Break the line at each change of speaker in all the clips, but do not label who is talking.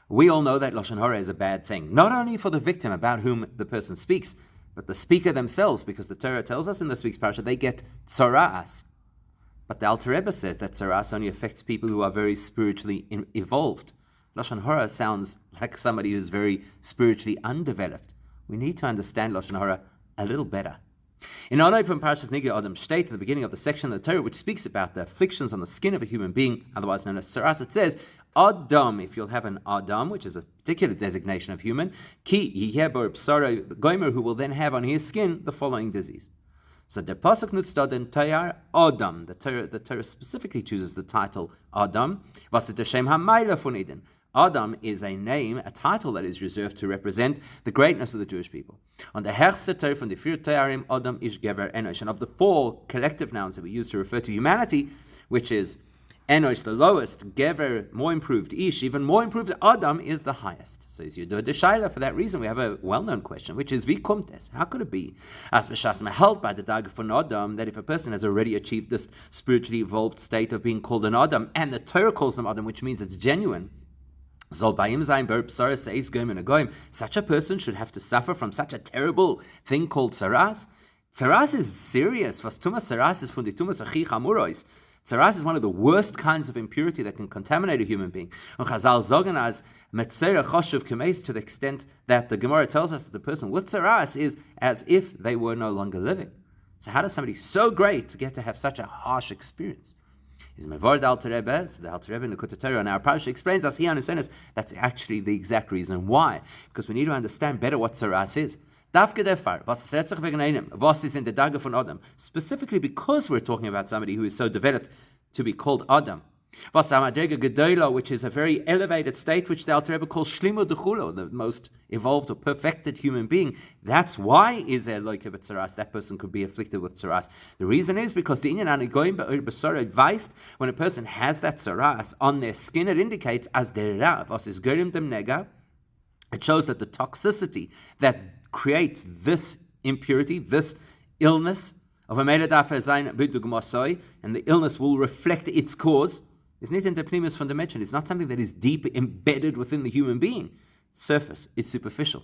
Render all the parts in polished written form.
We all know that Lashon Hara is a bad thing, not only for the victim about whom the person speaks, but the speaker themselves, because the Torah tells us in this week's parasha they get Tzaraas. But the Alter Rebbe says that Tzaraas only affects people who are very spiritually evolved. Lashon Hara sounds like somebody who's very spiritually undeveloped. We need to understand Lashon Hara a little better. In Anoi from Parashas Nigei Adam Shteit, at the beginning of the section of the Torah, which speaks about the afflictions on the skin of a human being, otherwise known as Tzaraas, it says, Adam, if you'll have an Adam, which is a particular designation of human, Ki Yihebor Psara Goimer, who will then have on his skin the following disease. So the pasuk nutzdaden Tayar Adam. The Torah specifically chooses the title Adam. Was it the Shem Hamayla von Eden? Adam is a name, a title that is reserved to represent the greatness of the Jewish people. On the Herste Torah from the Fir Tayarim Adam Ish Gever Enosh. And of the four collective nouns that we use to refer to humanity, which is Enosh, the lowest, Gever, more improved, Ish, even more improved, Adam is the highest. So as you do the Shishler, for that reason, we have a well-known question, which is, Wie kommt es? How could it be, as B'shas held by the Dag von Adam, that if a person has already achieved this spiritually evolved state of being called an Adam, and the Torah calls them Adam, which means it's genuine, such a person should have to suffer from such a terrible thing called Tzaraas? Tzaraas is serious. Tzaraas is one of the worst kinds of impurity that can contaminate a human being. And Chazal zogen as metzera choshuv kemeis, to the extent that the Gemara tells us that the person with Tzaraas is as if they were no longer living. So how does somebody so great get to have such a harsh experience? Is Mevord Alter Rebbe, so the Alter Rebbe in the Kutei Torah, and our parasha explains us here on His that's actually the exact reason why. Because we need to understand better what Tzaraas is. Was is in the Dage von Adam, specifically because we're talking about somebody who is so developed to be called Adam. Which is a very elevated state, which the Alter Rebbe calls Shlimo Dechulo, the most evolved or perfected human being. That's why is there loike b'tzaras, that person could be afflicted with tzaras. The reason is because the inyan anigoyim b'sora advised, when a person has that tzaras on their skin, it indicates as derav, as is gerim dem nega. It shows that the toxicity that creates this impurity, this illness of a meredaf and the illness will reflect its cause. It's not interpnimus from dimension. It's not something that is deep embedded within the human being. It's surface. It's superficial.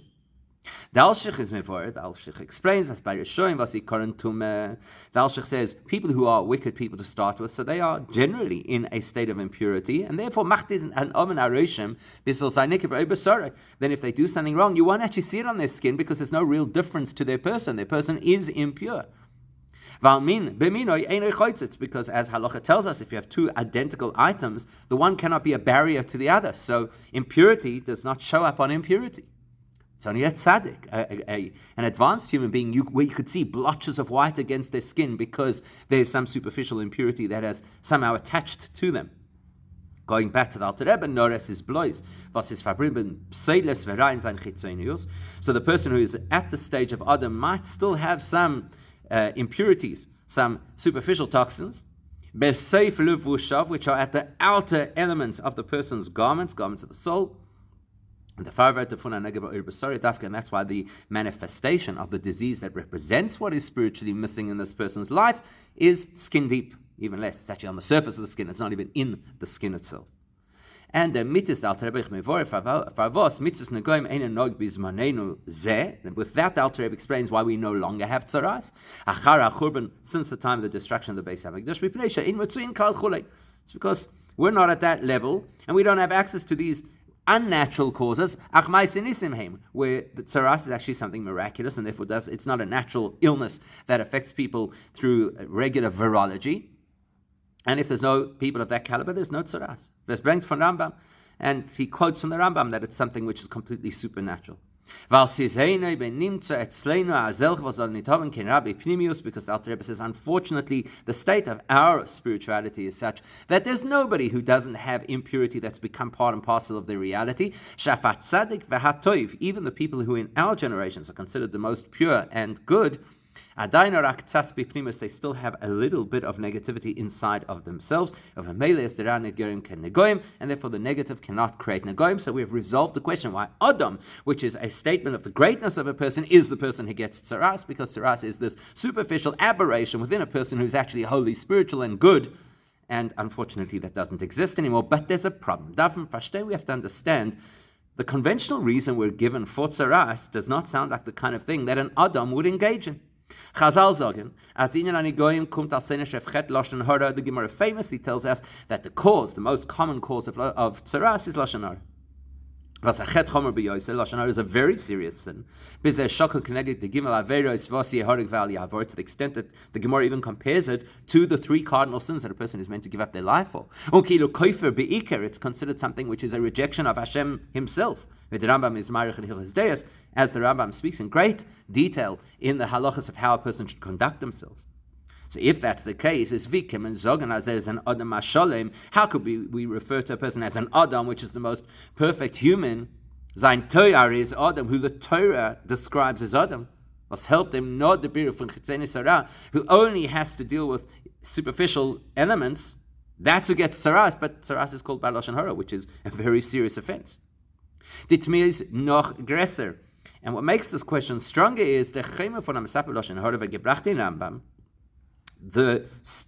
The Alshich is mevor. The Alshich explains as by showing vasi karantum. The Alshich says people who are wicked people to start with, so they are generally in a state of impurity, and therefore machtit an oven aroshem bisol saynik b'obasara. Then if they do something wrong, you won't actually see it on their skin because there's no real difference to their person. Their person is impure. Because as halacha tells us, if you have two identical items, the one cannot be a barrier to the other. So impurity does not show up on impurity. It's only a tzaddik, an advanced human being, where you could see blotches of white against their skin because there's some superficial impurity that has somehow attached to them. Going back to the Alter Rebbe, Nores is blois. So the person who is at the stage of Adam might still have some impurities, some superficial toxins, which are at the outer elements of the person's garments of the soul. And that's why the manifestation of the disease that represents what is spiritually missing in this person's life is skin deep, even less. It's actually on the surface of the skin, it's not even in the skin itself. And with that, the Alter Rebbe explains why we no longer have tzaras. Since the time of the destruction of the Beis Hamikdash, it's because we're not at that level, and we don't have access to these unnatural causes, where the tzaras is actually something miraculous, and therefore it's not a natural illness that affects people through regular virology. And if there's no people of that caliber, there's no tzaras. There's brings from Rambam, and he quotes from the Rambam that it's something which is completely supernatural. Because the Alter Rebbe says, unfortunately, the state of our spirituality is such that there's nobody who doesn't have impurity that's become part and parcel of their reality. Even the people who in our generations are considered the most pure and good, they still have a little bit of negativity inside of themselves, and therefore the negative cannot create negoim. So we have resolved the question why Adam, which is a statement of the greatness of a person, is the person who gets tzaras, because tzaras is this superficial aberration within a person who's actually holy, spiritual, and good. And unfortunately, that doesn't exist anymore. But there's a problem. We have to understand The conventional reason we're given for Tzaraas does not sound like the kind of thing that an Adam would engage in. Chazal sagen, as inyan ani goyim kumt al sene shefchet lashon hara, the Gemara famously tells us that the most common cause of Tzaraas is lashon hara. Vasachet chomer b'yoseh, lashon hara is a very serious sin. Bizeh shakol connected the gimel averos vasi harig val yavor, to the extent that the Gemara even compares it to the 3 cardinal sins that a person is meant to give up their life for. Unkilu koifer be'iker, it's considered something which is a rejection of Hashem Himself. The Rambam is marich in Hilchos Deis, as the Rambam speaks in great detail in the halachas of how a person should conduct themselves. So if that's the case, is vikim and zogan as an adam ashalem, how could we refer to a person as an adam, which is the most perfect human? Sein Torah is Adam, who the Torah describes as Adam. Was helped him not the behaviour from chitzeni sarah, who only has to deal with superficial elements. That's who gets Tzaraas, but Tzaraas is called by lashon hara, which is a very serious offense. Ditmiz noch gresser. And what makes this question stronger is the chema von Amsapel lashon hara gebracht in Rambam.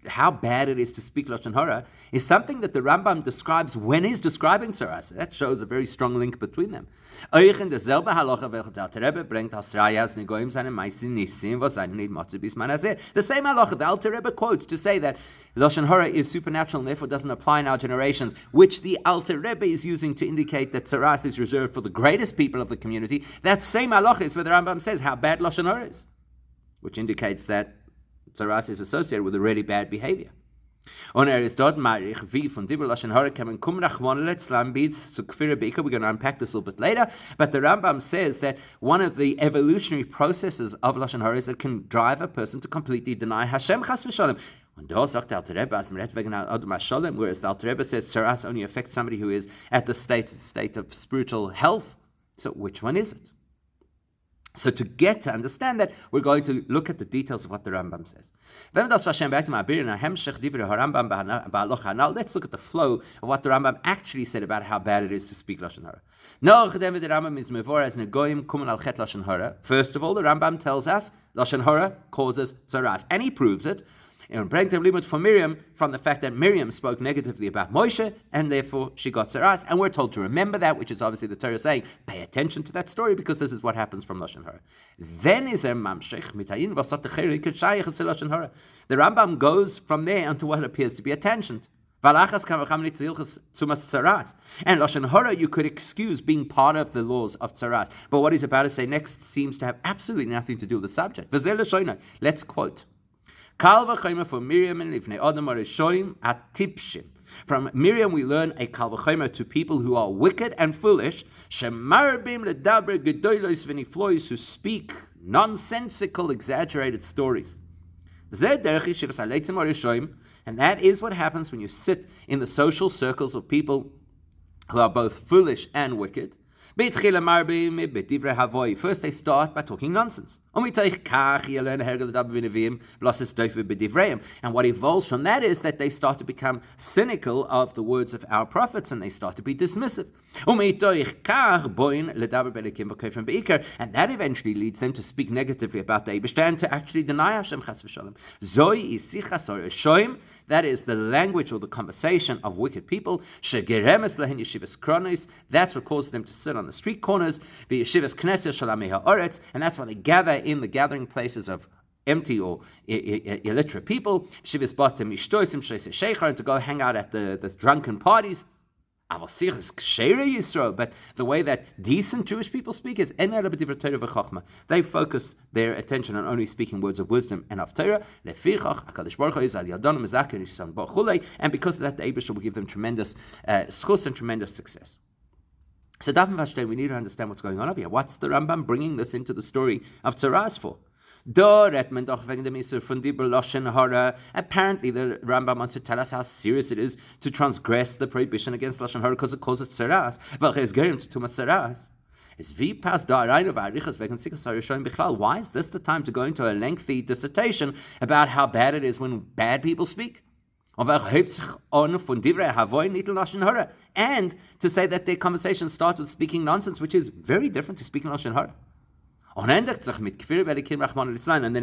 How bad it is to speak lashon hara is something that the Rambam describes when he's describing Tzaraas. That shows a very strong link between them. The same halacha the Alter Rebbe quotes to say that lashon hara is supernatural and therefore doesn't apply in our generations, which the Alter Rebbe is using to indicate that Tzaraas is reserved for the greatest people of the community. That same halacha is where the Rambam says how bad lashon hara is, which indicates that Tzaraas is associated with a really bad behavior. We're going to unpack this a little bit later, but the Rambam says that one of the evolutionary processes of lashon hara is that can drive a person to completely deny Hashem chas v'shalom. Whereas the Alter Rebbe says Tzaraas only affects somebody who is at the state of spiritual health. So which one is it? So to understand that, we're going to look at the details of what the Rambam says. Let's look at the flow of what the Rambam actually said about how bad it is to speak lashon hara. First of all, the Rambam tells us lashon hara causes Tzaraas, and he proves it. And bring the limit for Miriam from the fact that Miriam spoke negatively about Moshe, and therefore she got Tzaraas. And we're told to remember that, which is obviously the Torah saying, pay attention to that story, because this is what happens from lashon hara. Then is there mamshech mitayin vasat lashon hara. The Rambam goes from there onto what appears to be a tangent. And lashon hara you could excuse being part of the laws of Tzaraas. But what he's about to say next seems to have absolutely nothing to do with the subject. Let's quote. Kal v'chomer for Miriam and Livnei Adam Arishoim atipshim. From Miriam we learn a kal v'chomer to people who are wicked and foolish, shemarbim ledaber gedolos v'niflois, who speak nonsensical, exaggerated stories. And that is what happens when you sit in the social circles of people who are both foolish and wicked. First they start by talking nonsense. And what evolves from that is that they start to become cynical of the words of our prophets, and they start to be dismissive. And that eventually leads them to speak negatively about the Eibishter and to actually deny Hashem chas v'shalom. That is the language or the conversation of wicked people. That's what causes them to sit on the street corners, and that's why they gather in the gathering places of empty or illiterate people, and to go hang out at the drunken parties. But the way that decent Jewish people speak is they focus their attention on only speaking words of wisdom and of Torah. And because of that, the Eibishter will give them tremendous schus and tremendous success. So we need to understand what's going on over here. What's the Rambam bringing this into the story of Tzaraas for? Apparently the Rambam wants to tell us how serious it is to transgress the prohibition against lashon hara because it causes Tzaraas. Why is this the time to go into a lengthy dissertation about how bad it is when bad people speak? And to say that their conversations start with speaking nonsense, which is very different to speaking lashon hara. And then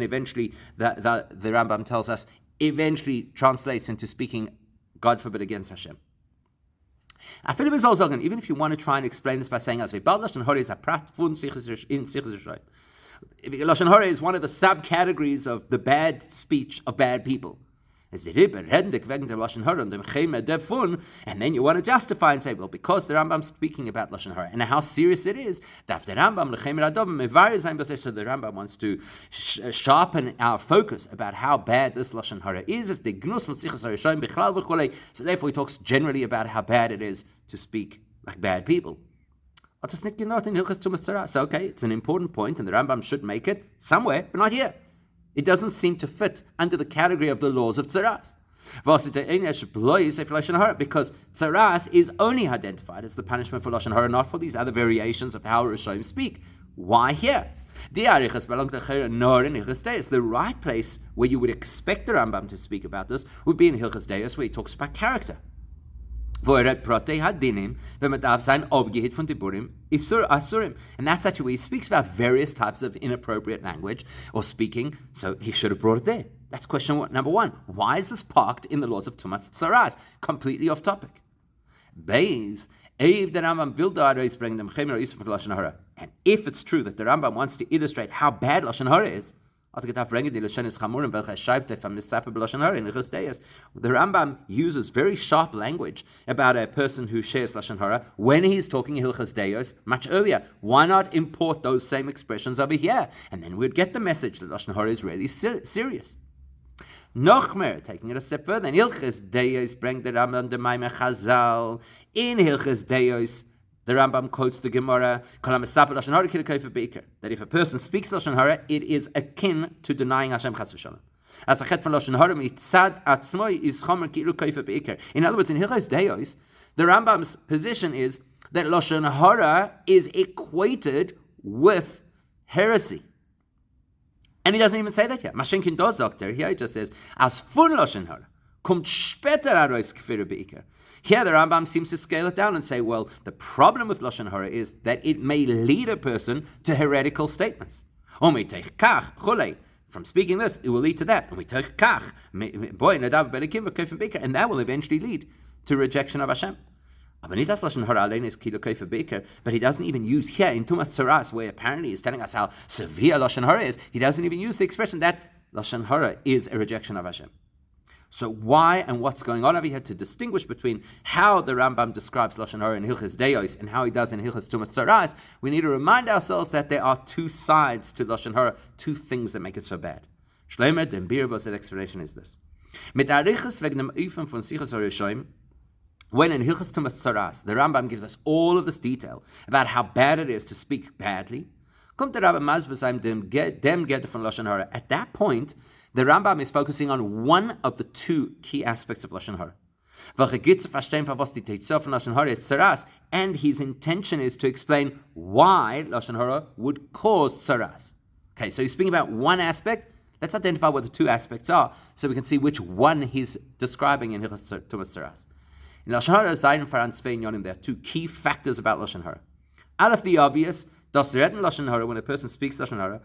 eventually the Rambam tells us eventually translates into speaking, God forbid, against Hashem. Even if you want to try and explain this by saying, as Lashon Hara is a prat fun in Lashon Hara is one of the subcategories of the bad speech of bad people. And then you want to justify and say, well, because the Rambam's speaking about Lashon Hara and how serious it is, so the Rambam wants to sharpen our focus about how bad this Lashon Hara is. So therefore he talks generally about how bad it is to speak like bad people. So okay, it's an important point and the Rambam should make it somewhere, but not here. It doesn't seem to fit under the category of the laws of Tzaraas. Because Tzaraas is only identified as the punishment for Lashon Hara, not for these other variations of how Rishonim speak. Why here? The right place where you would expect the Rambam to speak about this would be in Hilchos Deos, where he talks about character. And that's actually where he speaks about various types of inappropriate language or speaking, so he should have brought it there. That's question number one. Why is this parked in the laws of Tumas Tzaraas? Completely off topic. And if it's true that the Rambam wants to illustrate how bad Lashon Hara is, the Rambam uses very sharp language about a person who shares Lashon Hara when he's talking Hilchos Deos much earlier. Why not import those same expressions over here? And then we'd get the message that Lashon Hara is really serious. Nochmer, taking it a step further, in Hilchos Deos bring the Rambam the Maimon Chazal. In Hilchos Deos, the Rambam quotes the Gemara, that if a person speaks Lashon Hara, it is akin to denying Hashem Chas v'Shalom. In other words, in Hilchos Deos, the Rambam's position is that Lashon Hara is equated with heresy. And he doesn't even say that here. Mashenkin does doctor. Here he just says, as fun Lashon Hara, kommt später arois kfir beikar. Here the Rambam seems to scale it down and say, well, the problem with Lashon Hara is that it may lead a person to heretical statements. From speaking this, it will lead to that. And that will eventually lead to rejection of Hashem. But he doesn't even use here in Tumas Tzaraas, where apparently he's telling us how severe Lashon Hara is, he doesn't even use the expression that Lashon Hara is a rejection of Hashem. So why and what's going on over here to distinguish between how the Rambam describes Lashon Hara in Hilchos Deos and how he does in Hilchos Tumas Tzaraas, we need to remind ourselves that there are two sides to Lashon Hara, two things that make it so bad. Shleimer den Birbos, the explanation is this. When in Hilchos Tumas Tzaraas, the Rambam gives us all of this detail about how bad it is to speak badly. At that point, the Rambam is focusing on one of the two key aspects of Lashon Hara. And his intention is to explain why Lashon Hara would cause Tzaraas. Okay, so he's speaking about one aspect. Let's identify what the two aspects are so we can see which one he's describing in Hilchos Tumas Tzaraas. In Lashon Hara, there are two key factors about Lashon Hara. Out of the obvious, when a person speaks Lashon Hara,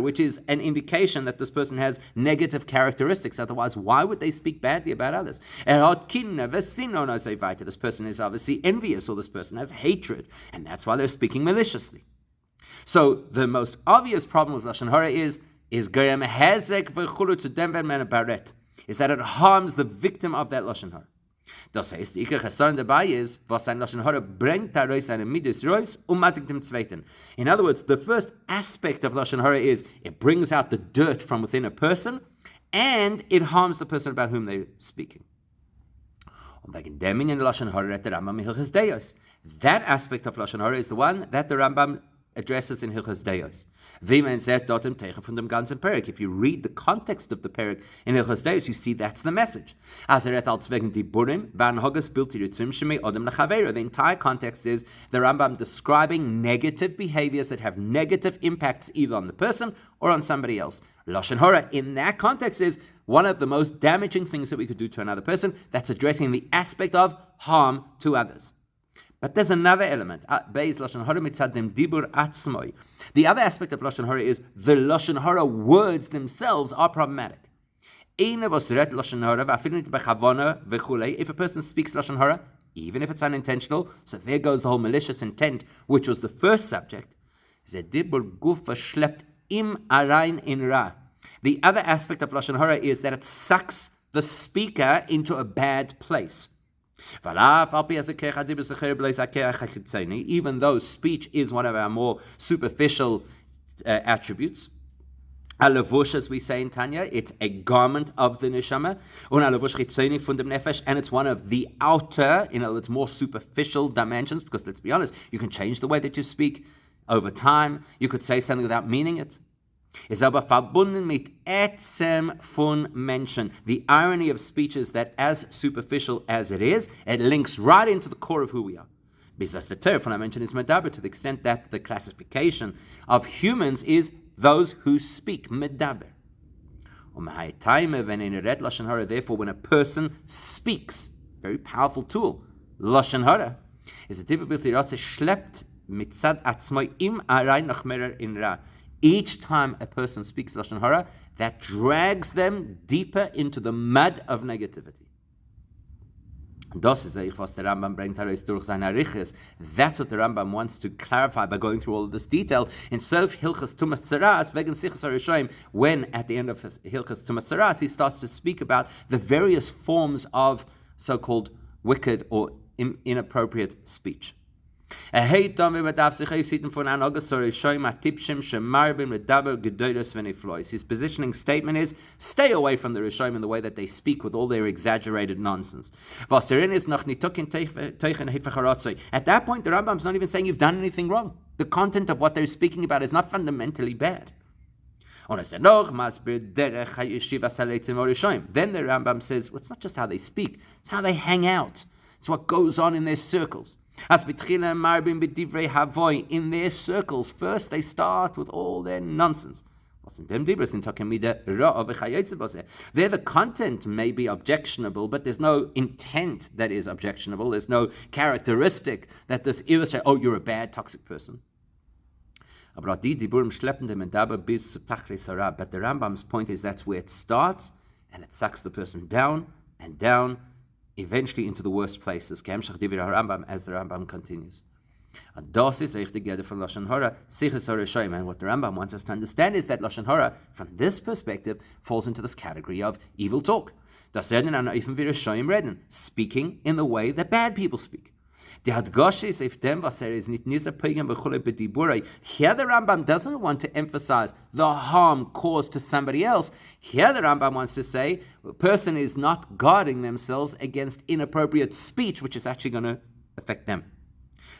which is an indication that this person has negative characteristics. Otherwise, why would they speak badly about others? This person is obviously envious, or this person has hatred, and that's why they're speaking maliciously. So the most obvious problem with Lashon Hara is that it harms the victim of that Lashon Hara. Das heißt, die Chesaron dabei ist, was ein Lashon Hara bringt daraus eine Midas Reus mazik dem Zweiten. In other words, the first aspect of Lashon Hara is it brings out the dirt from within a person and it harms the person about whom they're speaking. Und wegen dem in Lashon Hara redet der Rambam in Hilchos Deos. That aspect of Lashon Hara is the one that the Rambam addresses in Hilchos Deos. If you read the context of the perek in Hilchos Deos, you see that's the message. The entire context is the Rambam describing negative behaviors that have negative impacts either on the person or on somebody else. Lashon Hara in that context is one of the most damaging things that we could do to another person. That's addressing the aspect of harm to others. But there's another element. The other aspect of Lashon Hara is the Lashon Hara words themselves are problematic. If a person speaks Lashon Hara, even if it's unintentional, so there goes the whole malicious intent, which was the first subject. The other aspect of Lashon Hara is that it sucks the speaker into a bad place. Even though speech is one of our more superficial attributes, Alavush, as we say in Tanya, it's a garment of the neshama, and it's one of the outer, its more superficial dimensions, because let's be honest, you can change the way that you speak over time. You could say something without meaning it. Ist aber verbunden mit Etzem von Menschen. The irony of speech is that as superficial as it is, it links right into the core of who we are. Because the term I mentioned is medaber, to the extent that the classification of humans is those who speak, medaber. Therefore, when a person speaks, very powerful tool, Lashon Hara, is a typical schleppt mitzad atzmai im arein nach merer in ra. Each time a person speaks Lashon Hara, that drags them deeper into the mud of negativity. Das ist was der Rambam bringt heraus durch seine Arichis. That's what the Rambam wants to clarify by going through all of this detail. In Sof Hilchas Tumas Tzaraas, wegen Sichas HaRishoim, when at the end of Hilchas Tumas Tzaraas, he starts to speak about the various forms of so-called wicked or inappropriate speech. His positioning statement is, stay away from the Rishonim in the way that they speak with all their exaggerated nonsense. At that point, the Rambam's not even saying you've done anything wrong. The content of what they're speaking about is not fundamentally bad. Then the Rambam says, well, it's not just how they speak, it's how they hang out. It's what goes on in their circles. In their circles, first they start with all their nonsense. There the content may be objectionable, but there's no intent that is objectionable. There's no characteristic that this illustrates, oh, you're a bad, toxic person. But the Rambam's point is that's where it starts, and it sucks the person down and down, eventually into the worst places, as the Rambam continues. And what the Rambam wants us to understand is that Lashon Hara, from this perspective, falls into this category of evil talk. Speaking in the way that bad people speak. Here the Rambam doesn't want to emphasize the harm caused to somebody else. Here the Rambam wants to say a person is not guarding themselves against inappropriate speech, which is actually going to affect them.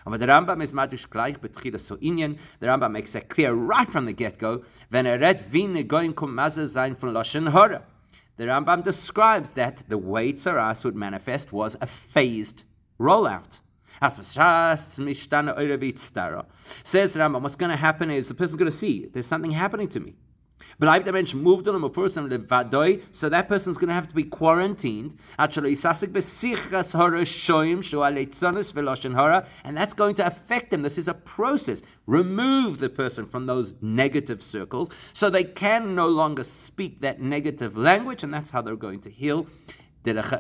Aber der Rambam ist madisch gleich betchilas so inyan. The Rambam makes that clear right from the get-go. Wenn redt wie ne goyim kum maze sein von Lashon Hara. The Rambam describes that the way Tzaraas would manifest was a phased rollout. Says Rambam, what's going to happen is the person's going to see there's something happening to me. But I've dimension moved on a person so that person's going to have to be quarantined. And that's going to affect them. This is a process. Remove the person from those negative circles so they can no longer speak that negative language, and that's how they're going to heal. You might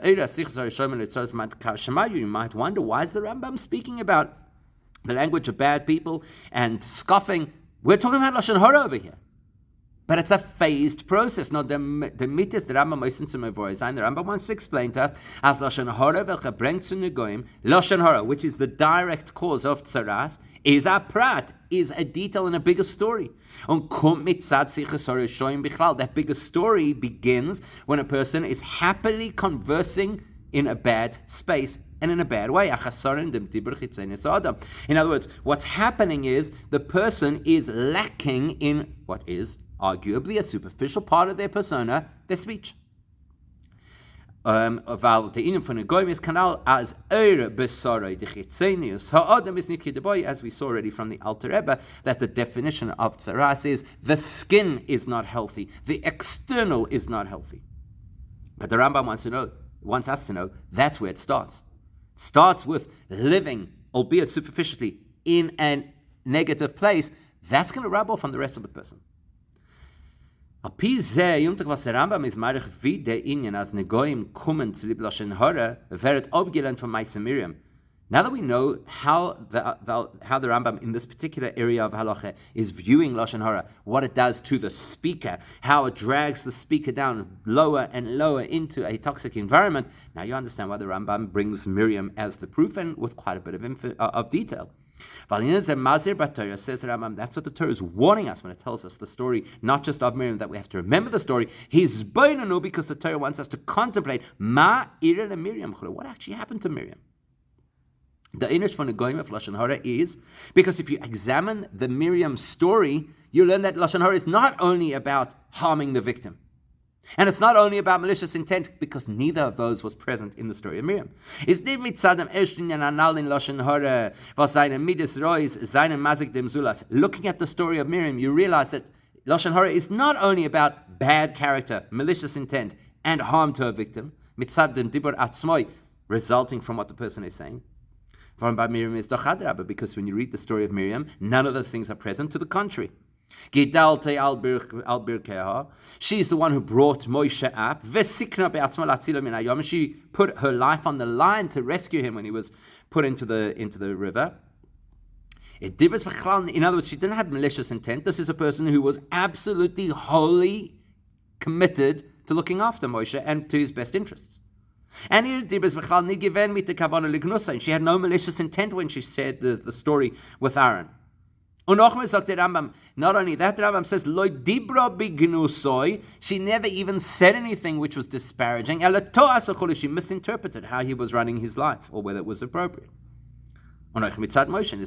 wonder, why is the Rambam speaking about the language of bad people and scoffing? We're talking about Lashon Hara over here. But it's a phased process. Now, the mitzvah the Rambam wants to explain to us as Lashon Hara, Lashon Hara, which is the direct cause of Tzaraas, is a prat, is a detail in a bigger story. That bigger story begins when a person is happily conversing in a bad space and in a bad way. In other words, what's happening is the person is lacking in what is arguably a superficial part of their persona, their speech. As we saw already from the Alter Rebbe, that the definition of Tzaraas is the skin is not healthy, the external is not healthy. But the Rambam wants us to know that's where it starts. It starts with living, albeit superficially, in a negative place. That's going to rub off on the rest of the person. Al pi zeh, yumtek was der Rambam is marich wie der Inyan as negoim kommen zu lieb Lashon Hara, wird abgelehnt von Meise Miriam. Now that we know how the Rambam in this particular area of halacha is viewing Lashon Hara, what it does to the speaker, how it drags the speaker down lower and lower into a toxic environment, now you understand why the Rambam brings Miriam as the proof and with quite a bit of detail. Says the Rambam, that's what the Torah is warning us when it tells us the story, not just of Miriam, that we have to remember the story. He's boinanu because the Torah wants us to contemplate what actually happened to Miriam. The Inish from the Goyim of Lashon Hara is because if you examine the Miriam story, you learn that Lashon Hara is not only about harming the victim, and it's not only about malicious intent, because neither of those was present in the story of Miriam. Looking at the story of Miriam, you realize that Lashon Hara is not only about bad character, malicious intent, and harm to a victim, resulting from what the person is saying. By Miriam is because when you read the story of Miriam, none of those things are present. To the contrary. She's the one who brought Moshe up. She put her life on the line to rescue him when he was put into the river. In other words, she didn't have malicious intent. This is a person who was absolutely wholly committed to looking after Moshe and to his best interests. And she had no malicious intent when she shared the story with Aaron. Not only that, the Rambam says, she never even said anything which was disparaging. She misinterpreted how he was running his life or whether it was appropriate. And Moshe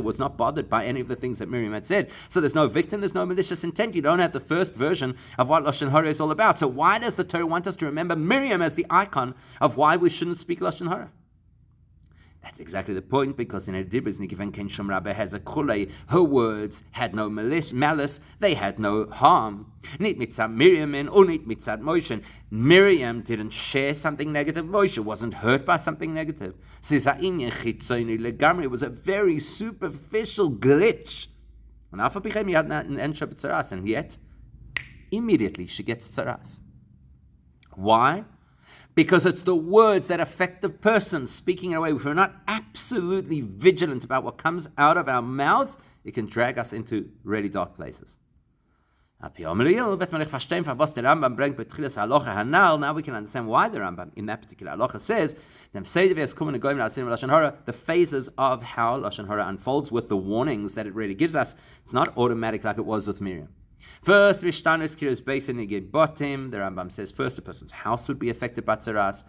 was not bothered by any of the things that Miriam had said. So there's no victim, there's no malicious intent. You don't have the first version of what Lashon Hara is all about. So why does the Torah want us to remember Miriam as the icon of why we shouldn't speak Lashon Hara? That's exactly the point, because in Edibris Nikiven Ken Shom Rabbi has a kulei. Her words had no malice, they had no harm. Nit mitzad Miriam and unit mitzad Moshe. Miriam didn't share something negative. Moshe wasn't hurt by something negative. It was a very superficial glitch. And yet, immediately she gets Tzaraas. Why? Because it's the words that affect the person speaking away. If we're not absolutely vigilant about what comes out of our mouths, it can drag us into really dark places. Now we can understand why the Rambam in that particular halacha says the phases of how Lashon Hara unfolds with the warnings that it really gives us. It's not automatic like it was with Miriam. First, the Rambam says first a person's house would be affected by Tzaraas.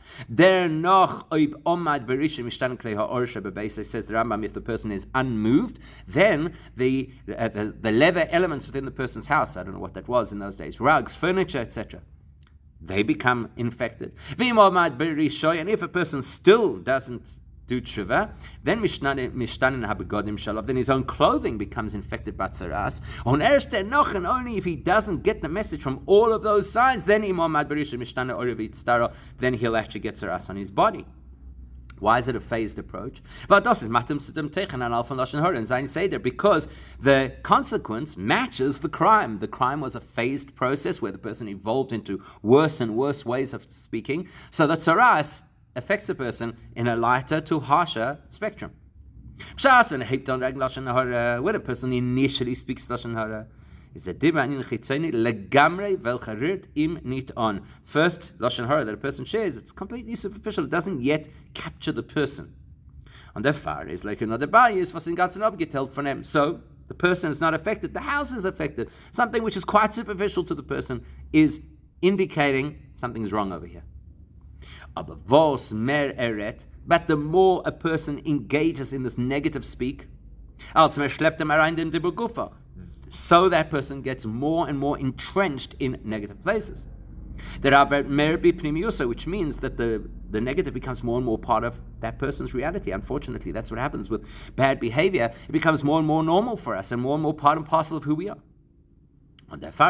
Says the Rambam, if the person is unmoved, then the leather elements within the person's house, I don't know what that was in those days, rugs, furniture, etc., they become infected. And if a person still doesn't do tshuva, then then his own clothing becomes infected by Tzaraas. And only if he doesn't get the message from all of those signs, then he'll actually get Tzaraas on his body. Why is it a phased approach? Because the consequence matches the crime. The crime was a phased process where the person evolved into worse and worse ways of speaking. So the Tzaraas affects a person in a lighter to harsher spectrum. When a person initially speaks Lashon Hara, is a first Lashon Hara that a person shares, it's completely superficial. It doesn't yet capture the person. On the far is like another bias was in ganzen abgeteilt von him. So the person is not affected. The house is affected. Something which is quite superficial to the person is indicating something's wrong over here. But the more a person engages in this negative speak, so that person gets more and more entrenched in negative places. Which means that the negative becomes more and more part of that person's reality. Unfortunately, that's what happens with bad behavior. It becomes more and more normal for us and more part and parcel of who we are. And that's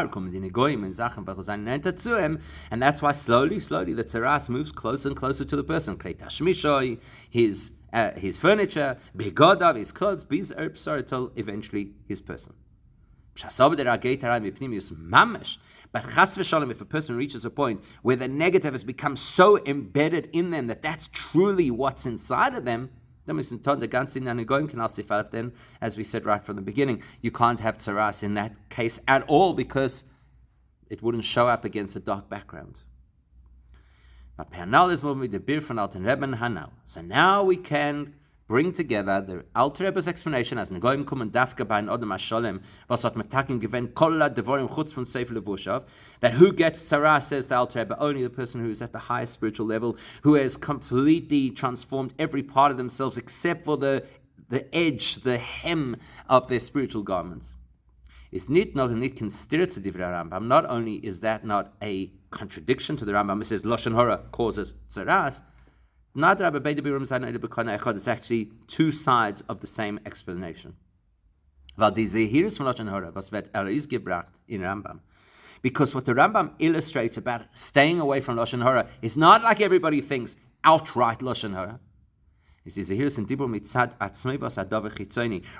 why slowly the Tzaraas moves closer and closer to the person. His furniture, his clothes, until eventually his person. But chas v'shalom, if a person reaches a point where the negative has become so embedded in them that that's truly what's inside of them, then, as we said right from the beginning, you can't have Tzaraas in that case at all because it wouldn't show up against a dark background. So now we can bring together the Alter Rebbe's explanation as Negoim kommen dafka bei Odom HaSholem, was hat metaken gewinnt kolla devorim chutz von Sefer Levushav, that who gets Tzaraas, says the Alter Rebbe, only the person who is at the highest spiritual level, who has completely transformed every part of themselves except for the edge, the hem of their spiritual garments. It's not considered to Divrei Rambam. Not only is that not a contradiction to the Rambam, it says Lashon Hara causes Tzaraas. It's actually two sides of the same explanation. Because what the Rambam illustrates about staying away from Lashon Hara is not like everybody thinks, outright Lashon Hara.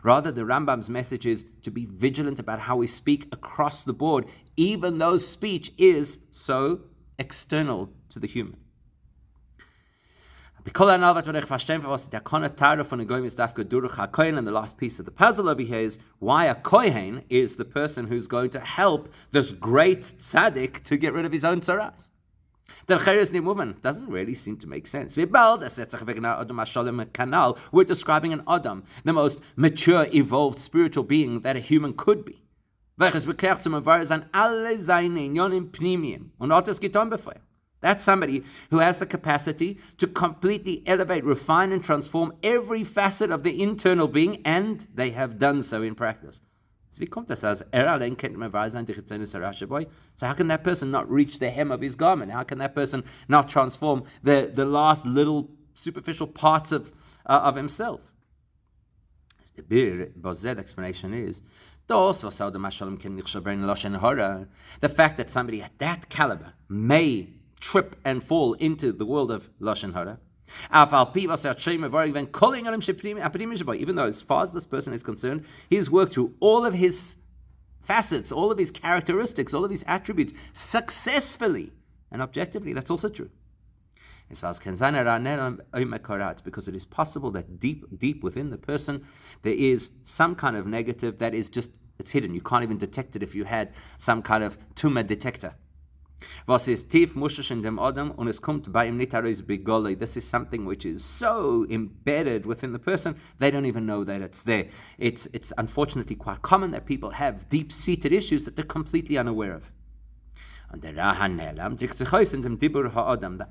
Rather, the Rambam's message is to be vigilant about how we speak across the board, even though speech is so external to the human. And the last piece of the puzzle over here is why a kohen is the person who's going to help this great tzaddik to get rid of his own tzaraas. The doesn't really seem to make sense. We're describing an Adam, the most mature, evolved spiritual being that a human could be. That's somebody who has the capacity to completely elevate, refine, and transform every facet of the internal being, and they have done so in practice. So how can that person not reach the hem of his garment? How can that person not transform the last little superficial parts of himself? The explanation is the fact that somebody at that caliber may trip and fall into the world of Lashon Hara, even though as far as this person is concerned, he's worked through all of his facets, all of his characteristics, all of his attributes successfully and objectively. That's also true. As far as it's because it is possible that deep within the person there is some kind of negative that is just, it's hidden. You can't even detect it if you had some kind of tumor detector. This is something which is so embedded within the person, they don't even know that it's there. It's unfortunately quite common that people have deep-seated issues that they're completely unaware of. The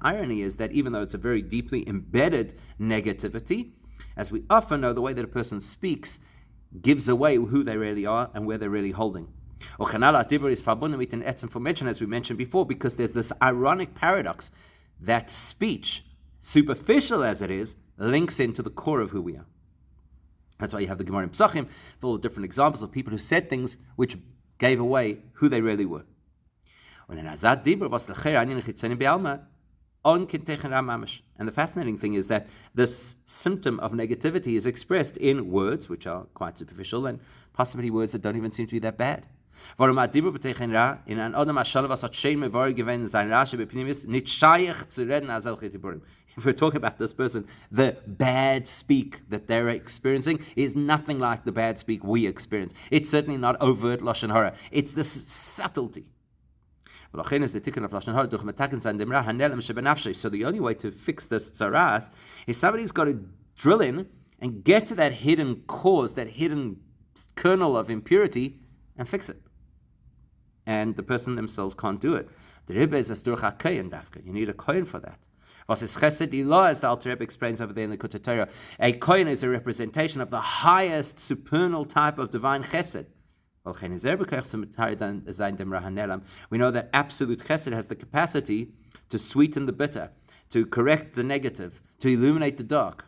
irony is that even though it's a very deeply embedded negativity, as we often know, the way that a person speaks gives away who they really are and where they're really holding. Information, as we mentioned before, because there's this ironic paradox that speech, superficial as it is, links into the core of who we are. That's why you have the Gemara in Psachim, with all the different examples of people who said things which gave away who they really were. And the fascinating thing is that this symptom of negativity is expressed in words which are quite superficial and possibly words that don't even seem to be that bad. If we're talking about this person, the bad speak that they're experiencing is nothing like the bad speak we experience. It's certainly not overt Lashon Hara. It's this subtlety. So the only way to fix this Tzaraas is somebody's got to drill in and get to that hidden cause, that hidden kernel of impurity, and fix it. And the person themselves can't do it. The Rebbe is as durch a kohen dafka. You need a kohen for that. Was is chesed ilah, as the Alter Rebbe explains over there in the Kutei Torah. A kohen is a representation of the highest supernal type of divine chesed. We know that absolute chesed has the capacity to sweeten the bitter, to correct the negative, to illuminate the dark.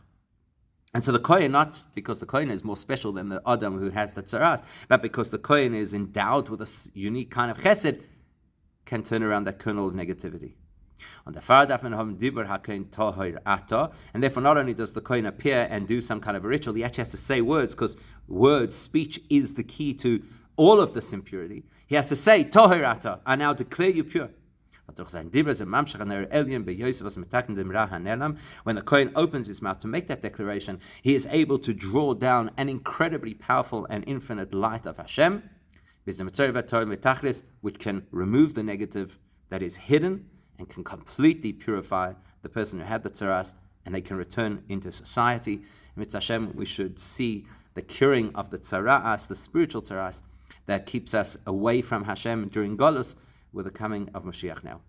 And so the Kohen, not because the Kohen is more special than the Adam who has the Tzaraas, but because the Kohen is endowed with a unique kind of chesed, can turn around that kernel of negativity. And therefore not only does the Kohen appear and do some kind of a ritual, he actually has to say words, because words, speech, is the key to all of this impurity, he has to say, Toherata, I now declare you pure. When the Kohen opens his mouth to make that declaration, he is able to draw down an incredibly powerful and infinite light of Hashem, which can remove the negative that is hidden and can completely purify the person who had the Tzaraas, and they can return into society. Mitzvah Hashem, we should see the curing of the Tzaraas, the spiritual Tzaraas, that keeps us away from Hashem during Golus, with the coming of Mashiach now.